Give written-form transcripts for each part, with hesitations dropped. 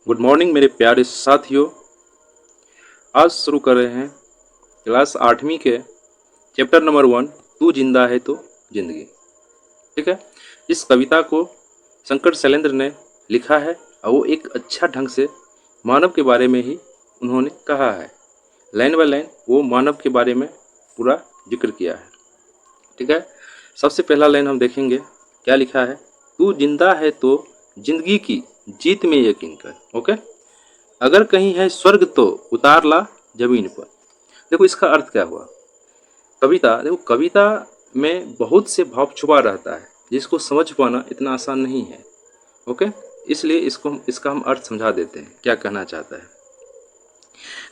Good morning मेरे प्यारे साथियों। आज शुरू कर रहे हैं क्लास 8वीं के चैप्टर नंबर 1 तू जिंदा है तो जिंदगी। ठीक है, इस कविता को शंकर शैलेंद्र ने लिखा है और वो एक अच्छा ढंग से मानव के बारे में ही उन्होंने कहा है। लाइन बाय लाइन वो मानव के बारे में पूरा जिक्र किया है। ठीक है, सबसे पहला लाइन हम देखेंगे क्या लिखा है। तू जिंदा है तो जिंदगी की जीत में यकीन कर। ओके, अगर कहीं है स्वर्ग तो उतार ला जमीन पर। देखो इसका अर्थ क्या हुआ। कविता में बहुत से भाव छुपा रहता है जिसको समझ पाना इतना आसान नहीं है। ओके, इसलिए इसका हम अर्थ समझा देते हैं क्या कहना चाहता है।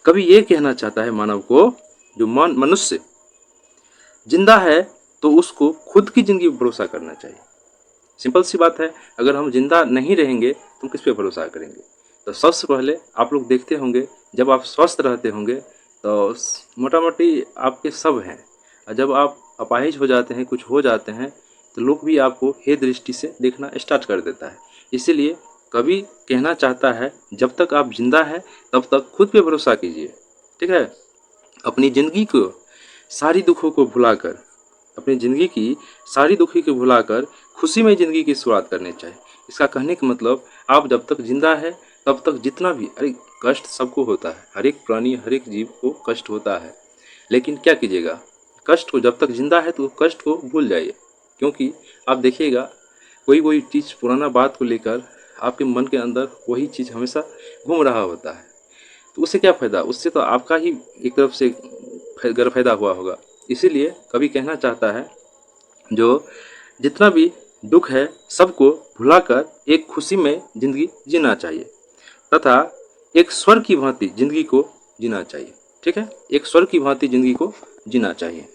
कवि ये कहना चाहता है मानव को, जो मनुष्य जिंदा है तो उसको खुद की जिंदगी पर भरोसा करना चाहिए। सिंपल सी बात है, अगर हम जिंदा नहीं रहेंगे तो हम किस पे भरोसा करेंगे। तो सबसे पहले आप लोग देखते होंगे जब आप स्वस्थ रहते होंगे तो मोटा मोटी आपके सब हैं, और जब आप अपाहिज हो जाते हैं, कुछ हो जाते हैं, तो लोग भी आपको हे दृष्टि से देखना स्टार्ट कर देता है। इसीलिए कवि कहना चाहता है जब तक आप जिंदा हैं तब तक खुद पे भरोसा कीजिए। ठीक है, अपनी ज़िंदगी को सारी दुखों को भुलाकर, अपनी ज़िंदगी की सारी दुखी को भुलाकर खुशी में ज़िंदगी की शुरुआत करनी चाहिए। इसका कहने का मतलब आप जब तक जिंदा है तब तक जितना भी कष्ट सबको होता है, हर एक प्राणी हर एक जीव को कष्ट होता है, लेकिन क्या कीजिएगा, कष्ट को जब तक जिंदा है तो कष्ट को भूल जाइए। क्योंकि आप देखिएगा कोई चीज़ पुराना बात को लेकर आपके मन के अंदर वही चीज़ हमेशा घूम रहा होता है, तो उससे क्या फ़ायदा, उससे तो आपका ही एक तरफ से गैरफायदा हुआ होगा। इसीलिए कवि कहना चाहता है जो जितना भी दुख है सबको भुलाकर एक खुशी में ज़िंदगी जीना चाहिए तथा एक स्वर्ग की भांति ज़िंदगी को जीना चाहिए। ठीक है, एक स्वर्ग की भांति ज़िंदगी को जीना चाहिए।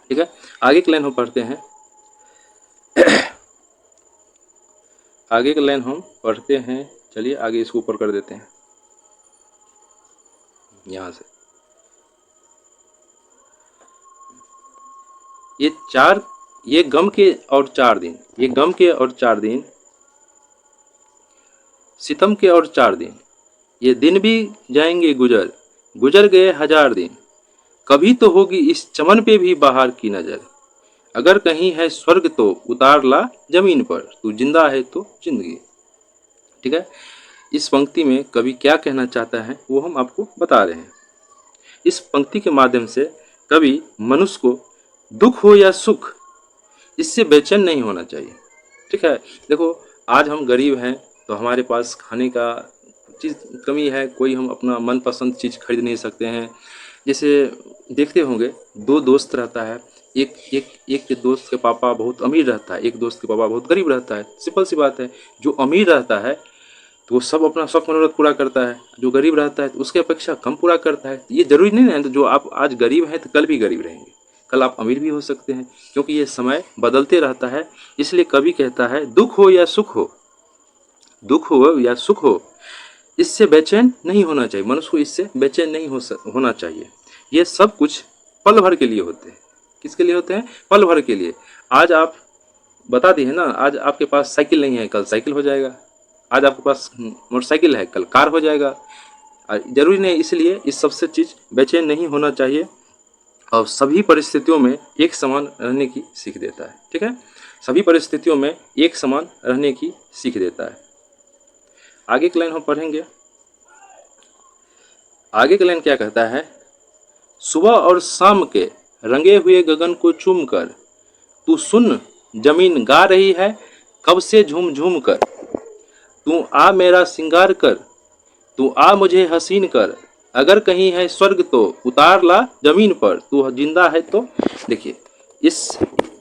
ठीक है, आगे की लाइन हम पढ़ते हैं। आगे की लाइन हम पढ़ते हैं। चलिए आगे इसको ऊपर कर देते हैं यहाँ से। ये गम के और 4 दिन, ये गम के और 4 दिन, सितम के और 4 दिन, ये दिन भी जाएंगे गुजर, गुजर गए 1000 दिन, कभी तो होगी इस चमन पे भी बाहर की नज़र, अगर कहीं है स्वर्ग तो उतार ला जमीन पर, तू जिंदा है तो जिंदगी। ठीक है, इस पंक्ति में कवि क्या कहना चाहता है वो हम आपको बता रहे हैं। इस पंक्ति के माध्यम से कवि मनुष्य को दुख हो या सुख इससे बेचैन नहीं होना चाहिए। ठीक है, देखो आज हम गरीब हैं तो हमारे पास खाने का चीज़ कमी है, कोई हम अपना मनपसंद चीज़ खरीद नहीं सकते हैं। जैसे देखते होंगे दो दोस्त रहता है, एक के दोस्त के पापा बहुत अमीर रहता है, एक दोस्त के पापा बहुत गरीब रहता है। सिंपल सी बात है, जो अमीर रहता है तो वो सब अपना शौक मनोरथ पूरा करता है, जो गरीब रहता है तो उसके अपेक्षा कम पूरा करता है। ये जरूरी नहीं है तो जो आप आज गरीब हैं तो कल भी गरीब रहेंगे, कल आप अमीर भी हो सकते हैं, क्योंकि ये समय बदलते रहता है। इसलिए कवि कहता है दुख हो या सुख हो, दुख हो या सुख हो, इससे बेचैन नहीं होना चाहिए। मनुष्य को इससे बेचैन नहीं होना चाहिए। ये सब कुछ पल भर के लिए होते हैं। किसके लिए होते हैं? पल भर के लिए। आज आप बता दिए ना, आज आपके पास साइकिल नहीं है कल साइकिल हो जाएगा, आज आपके पास मोटरसाइकिल है कल कार हो जाएगा। जरूरी नहीं, इसलिए इस सबसे चीज़ बेचैन नहीं होना चाहिए और सभी परिस्थितियों में एक समान रहने की सीख देता है। ठीक है, सभी परिस्थितियों में एक समान रहने की सीख देता है। आगे की लाइन हम पढ़ेंगे। आगे की लाइन क्या कहता है, सुबह और शाम के रंगे हुए गगन को चूम कर, तू सुन जमीन गा रही है कब से झूम झूम कर, तू आ मेरा श्रृंगार कर, तू आ मुझे हसीन कर, अगर कहीं है स्वर्ग तो उतार ला जमीन पर, तू जिंदा है तो। देखिए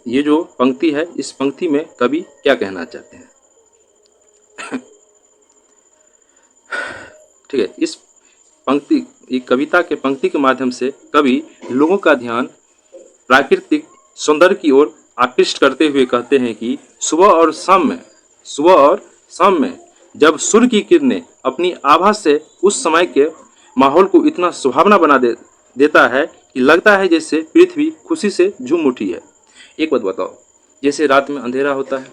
ये जो पंक्ति है, इस पंक्ति में कवि क्या कहना चाहते हैं। ठीक है, इस कविता के पंक्ति के माध्यम से कवि लोगों का ध्यान प्राकृतिक सौंदर्य की ओर आकृष्ट करते हुए कहते हैं कि सुबह और शाम में जब सूर्य की किरणें अपनी आभा से उस समय के माहौल को इतना सुहावना बना देता है कि लगता है जैसे पृथ्वी खुशी से झूम उठी है। एक बात बताओ, जैसे रात में अंधेरा होता है,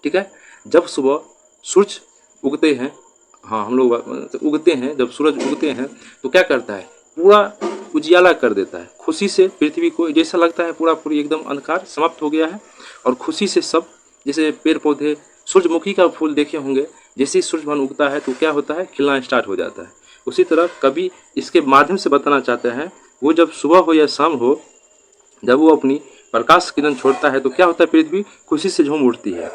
ठीक है, जब सुबह सूरज उगते हैं हाँ हम लोग उगते हैं, जब सूरज उगते हैं तो क्या करता है, पूरा उजियाला कर देता है। खुशी से पृथ्वी को जैसा लगता है पूरा पूरी एकदम अंधकार समाप्त हो गया है, और खुशी से सब, जैसे पेड़ पौधे, सूरजमुखी का फूल देखे होंगे, जैसे ही सूरज भगवान उगता है तो क्या होता है, खिलना स्टार्ट हो जाता है। उसी तरह कवि इसके माध्यम से बताना चाहते हैं, वो जब सुबह हो या शाम हो, जब वो अपनी प्रकाश किरण छोड़ता है तो क्या होता है, पृथ्वी खुशी से झूम उठती है।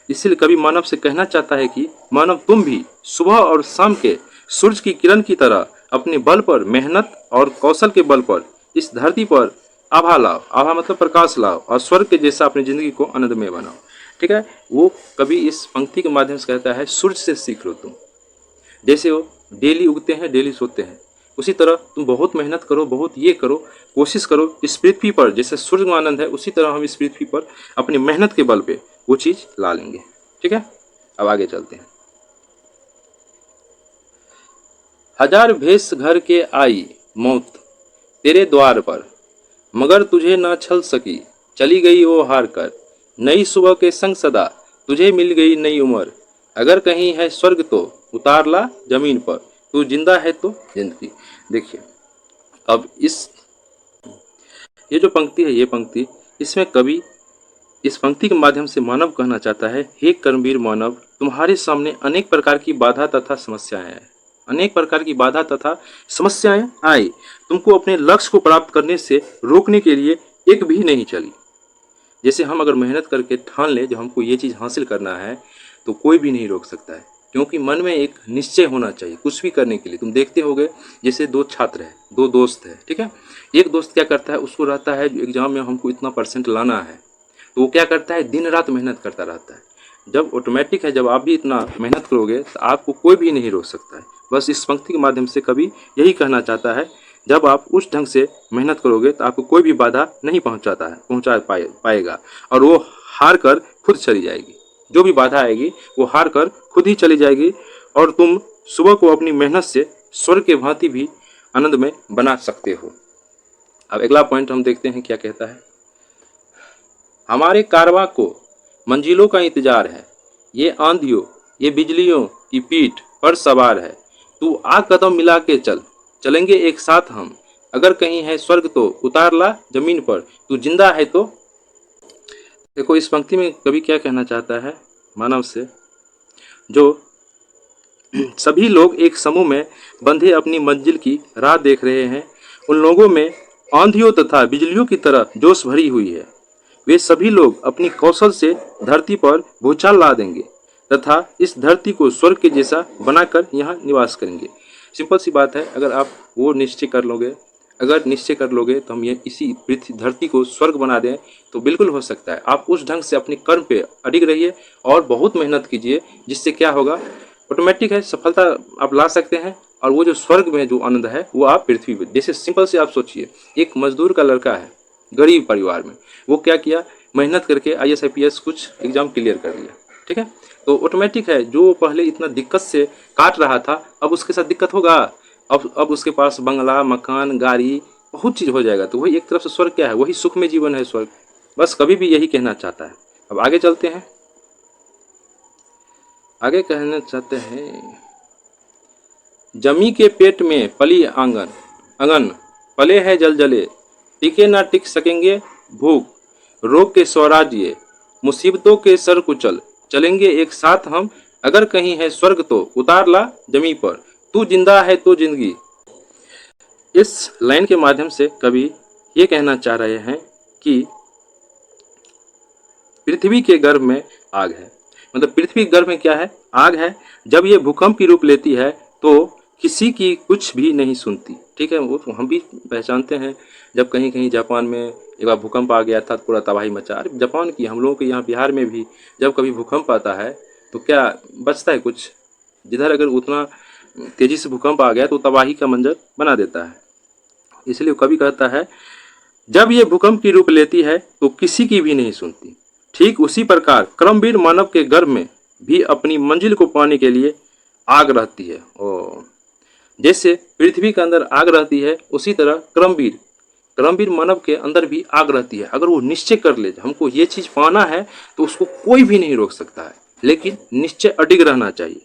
इसलिए कवि मानव से कहना चाहता है कि मानव तुम भी सुबह और शाम के सूरज की किरण की तरह अपने बल पर, मेहनत और कौशल के बल पर इस धरती पर आभा लाओ। आभा मतलब प्रकाश लाओ, और स्वर्ग के जैसा अपनी जिंदगी को आनंदमय बनाओ। ठीक है, वो कवि इस पंक्ति के माध्यम से कहता है, सूरज से सीख लो तुम। जैसे वो डेली उगते हैं, डेली सोते हैं, उसी तरह तुम बहुत मेहनत करो, बहुत ये करो, कोशिश करो इस पृथ्वी पर, जैसे सूर्य में आनंद है उसी तरह हम इस पृथ्वी पर अपनी मेहनत के बल पे वो चीज़ ला लेंगे। ठीक है, अब आगे चलते हैं। हजार भेष घर के आई मौत तेरे द्वार पर, मगर तुझे न छल सकी, चली गई वो हार कर। नई सुबह के संग सदा तुझे मिल गई नई उम्र, अगर कहीं है स्वर्ग तो उतार ला जमीन पर, तू जिंदा है तो जिंदगी। देखिए, अब ये जो पंक्ति है, ये पंक्ति, इसमें कवि इस पंक्ति के माध्यम से मानव कहना चाहता है, हे कर्मवीर मानव, तुम्हारे सामने अनेक प्रकार की बाधा तथा समस्याएं हैं, अनेक प्रकार की बाधा तथा समस्याएं आई, तुमको अपने लक्ष्य को प्राप्त करने से रोकने के लिए एक भी नहीं चली। जैसे हम अगर मेहनत करके ठान लें जो हमको ये चीज़ हासिल करना है, तो कोई भी नहीं रोक सकता है, क्योंकि मन में एक निश्चय होना चाहिए कुछ भी करने के लिए। तुम देखते होगे, जैसे दो छात्र हैं, दो दोस्त हैं, ठीक है, एक दोस्त क्या करता है, उसको रहता है एग्जाम में हमको इतना परसेंट लाना है, तो वो क्या करता है, दिन रात मेहनत करता रहता है। जब ऑटोमेटिक है, जब आप भी इतना मेहनत करोगे तो आपको कोई भी नहीं रोक सकता है। बस इस पंक्ति के माध्यम से कवि यही कहना चाहता है, जब आप उस ढंग से मेहनत करोगे तो आपको कोई भी बाधा नहीं पहुंचा पाएगा, और वो हार कर खुद चली जाएगी। जो भी बाधा आएगी वो हार कर खुद ही चली जाएगी, और तुम सुबह को अपनी मेहनत से स्वर्ग के भांति भी आनंद में बना सकते हो। अब अगला पॉइंट हम देखते हैं क्या कहता है। हमारे कारवां को मंजिलों का इंतजार है, ये आंधियों ये बिजलियों की पीठ पर सवार है, तू आ कदम मिला के चल, चलेंगे एक साथ हम, अगर कहीं है स्वर्ग तो उतार ला जमीन पर, तू जिंदा है तो। देखो, इस पंक्ति में कवि क्या कहना चाहता है मानव से, जो सभी लोग एक समूह में बंधे अपनी मंजिल की राह देख रहे हैं, उन लोगों में आंधियों तथा बिजलियों की तरह जोश भरी हुई है। वे सभी लोग अपनी कौशल से धरती पर भूचाल ला देंगे तथा इस धरती को स्वर्ग के जैसा बनाकर यहाँ निवास करेंगे। सिंपल सी बात है, अगर आप वो निश्चय कर लोगे तो हम ये इसी पृथ्वी धरती को स्वर्ग बना दें तो बिल्कुल हो सकता है। आप उस ढंग से अपने कर्म पे अडिग रहिए और बहुत मेहनत कीजिए, जिससे क्या होगा, ऑटोमेटिक है सफलता आप ला सकते हैं, और वो जो स्वर्ग में जो आनंद है वो आप पृथ्वी पे। जैसे सिंपल से आप सोचिए, एक मजदूर का लड़का है गरीब परिवार में, वो क्या किया, मेहनत करके IAS IPS कुछ एग्जाम क्लियर कर लिया, ठीक है, तो ऑटोमेटिक है जो पहले इतना दिक्कत से काट रहा था अब उसके साथ दिक्कत होगा, अब उसके पास बंगला मकान गाड़ी बहुत चीज़ हो जाएगा। तो वही एक तरफ से स्वर्ग क्या है, वही सुख में जीवन है स्वर्ग। बस कभी भी यही कहना चाहता है। अब आगे चलते हैं, आगे कहना चाहते हैं, जमी के पेट में पली अंगन पले है जल जले, टिके ना टिक सकेंगे भूख, रोग के स्वराज्य मुसीबतों के सर कुचल, चलेंगे एक साथ हम, अगर कहीं है स्वर्ग तो उतार ला जमी पर, तू जिंदा है तो जिंदगी। इस लाइन के माध्यम से कवि ये कहना चाह रहे हैं कि पृथ्वी के गर्भ में आग है, मतलब पृथ्वी के गर्भ में क्या है, आग है। जब ये भूकंप की रूप लेती है तो किसी की कुछ भी नहीं सुनती, ठीक है, वो तो हम भी पहचानते हैं। जब कहीं कहीं जापान में एक बार भूकंप आ गया था, पूरा तबाही मचा। अरे जापान की, हम लोगों के यहाँ बिहार में भी जब कभी भूकंप आता है तो क्या बचता है कुछ, जिधर अगर उतना तेजी से भूकंप आ गया तो तबाही का मंजर बना देता है। इसलिए कवि कहता है, जब ये भूकंप की रूप लेती है तो किसी की भी नहीं सुनती। ठीक उसी प्रकार कर्मवीर मानव के गर्भ में भी अपनी मंजिल को पाने के लिए आग रहती है। और जैसे पृथ्वी के अंदर आग रहती है, उसी तरह कर्मवीर मानव के अंदर भी आग रहती है। अगर वो निश्चय कर ले हमको ये चीज़ पाना है तो उसको कोई भी नहीं रोक सकता है, लेकिन निश्चय अडिग रहना चाहिए।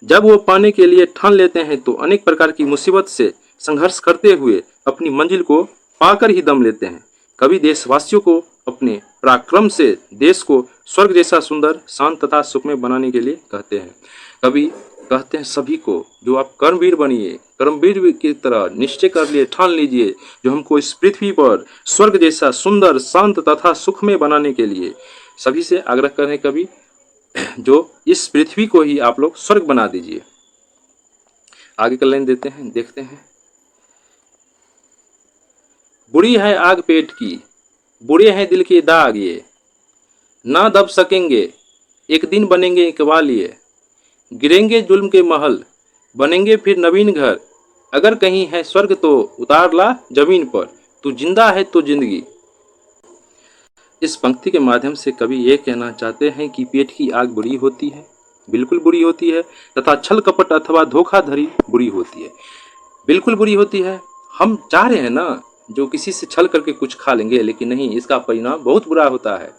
जब वो पाने के लिए ठान लेते हैं तो अनेक प्रकार की मुसीबत से संघर्ष करते हुए अपनी मंजिल को पाकर ही दम लेते हैं। कवि देशवासियों को अपने पराक्रम से देश को स्वर्ग जैसा सुंदर, शांत तथा सुखमय बनाने के लिए कहते हैं। कवि कहते हैं सभी को, जो आप कर्मवीर बनिए, कर्मवीर की तरह निश्चय कर लिए, ठान लीजिए, जो हमको इस पृथ्वी पर स्वर्ग जैसा सुंदर, शांत तथा सुखमय बनाने के लिए सभी से आग्रह कर रहे हैं कवि, जो इस पृथ्वी को ही आप लोग स्वर्ग बना दीजिए। आगे का लाइन देखते हैं। बुरी है आग पेट की, बुरे हैं दिल के दाग, ये ना दब सकेंगे, एक दिन बनेंगे इकबाल, ये गिरेंगे जुल्म के महल, बनेंगे फिर नवीन घर, अगर कहीं है स्वर्ग तो उतार ला जमीन पर, तू जिंदा है तो जिंदगी। इस पंक्ति के माध्यम से कवि ये कहना चाहते हैं कि पेट की आग बुरी होती है, बिल्कुल बुरी होती है, तथा छल कपट अथवा धोखाधड़ी बुरी होती है, बिल्कुल बुरी होती है। हम चाह रहे हैं ना, जो किसी से छल करके कुछ खा लेंगे, लेकिन नहीं, इसका परिणाम बहुत बुरा होता है।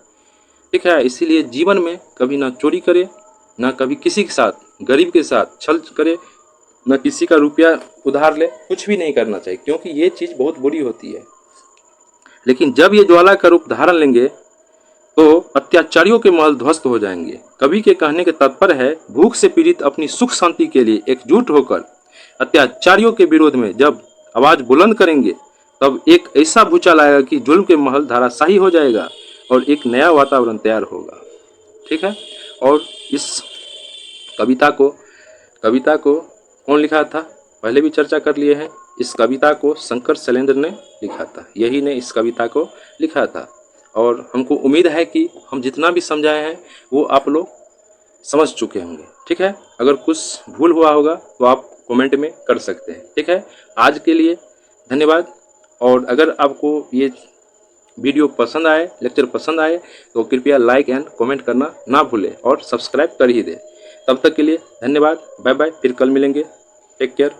ठीक है, इसीलिए जीवन में कभी ना चोरी करे, ना कभी किसी के साथ, गरीब के साथ छल करे, ना किसी का रुपया उधार ले, कुछ भी नहीं करना चाहिए, क्योंकि ये चीज़ बहुत बुरी होती है। लेकिन जब ये ज्वाला का रूप धारण लेंगे तो अत्याचारियों के महल ध्वस्त हो जाएंगे। कवि के कहने के तात्पर्य है, भूख से पीड़ित अपनी सुख शांति के लिए एकजुट होकर अत्याचारियों के विरोध में जब आवाज बुलंद करेंगे, तब एक ऐसा भूचाल आएगा कि जुल्म के महल धराशायी हो जाएगा और एक नया वातावरण तैयार होगा। ठीक है, और इस कविता को कौन लिखा था, पहले भी चर्चा कर लिए हैं। इस कविता को शंकर शैलेंद्र ने लिखा था, यही ने इस कविता को लिखा था, और हमको उम्मीद है कि हम जितना भी समझाए हैं वो आप लोग समझ चुके होंगे। ठीक है, अगर कुछ भूल हुआ होगा तो आप कमेंट में कर सकते हैं। ठीक है, आज के लिए धन्यवाद। और अगर आपको ये वीडियो पसंद आए, लेक्चर पसंद आए, तो कृपया लाइक एंड कमेंट करना ना भूलें और सब्सक्राइब कर ही दें। तब तक के लिए धन्यवाद, बाय बाय, फिर कल मिलेंगे, टेक केयर।